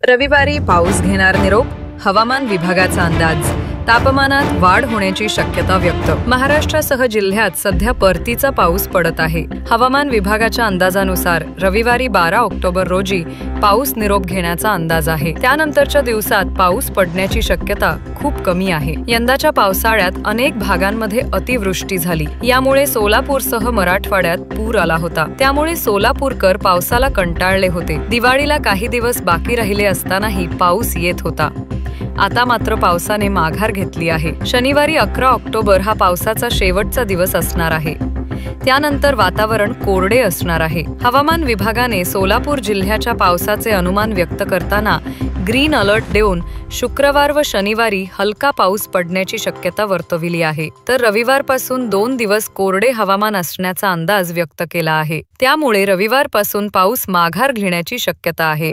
रविवारी पाऊस घेणार निरोप, हवामान विभागाचा अंदाज। तापमानात वाढ होण्याची शक्यता व्यक्त। महाराष्ट्रासह जिल्ह्यात सध्या परतीचा पाऊस पडत आहे। हवामान विभागाच्या अंदाजानुसार रविवारी 12 ऑक्टोबर रोजी पाऊस निरोप घेण्याचा अंदाज आहे। त्यानंतरच्या दिवसात पाऊस पडण्याची शक्यता खूप कमी आहे। यंदाच्या पावसाळ्यात अनेक भागांमध्ये अतिवृष्टी झाली, यामुळे सोलापूरसह मराठवाड्यात पूर आला होता। त्यामुळे सोलापूरकर पावसाला कंटाळले होते। दिवाळीला काही दिवस बाकी राहिले असतानाही पाऊस येत होता। आता मात्र पावसाने माघार घेतली आहे। शनिवारी 11 ऑक्टोबर हा पावसाचा शेवटचा दिवस असणार आहे। त्यानंतर वातावरण कोरडे असणार आहे। हवामान विभागाने सोलापूर जिल्ह्याच्या पावसाचे अनुमान व्यक्त करताना ग्रीन अलर्ट देऊन शुक्रवार व शनिवारी हलका पाऊस पडण्याची शक्यता वर्तविली आहे। तर रविवारपासून 2 दिवस कोरडे हवामान असण्याचा अंदाज व्यक्त केला आहे। त्यामुळे रविवारपासून पाऊस माघार घेण्याची शक्यता आहे।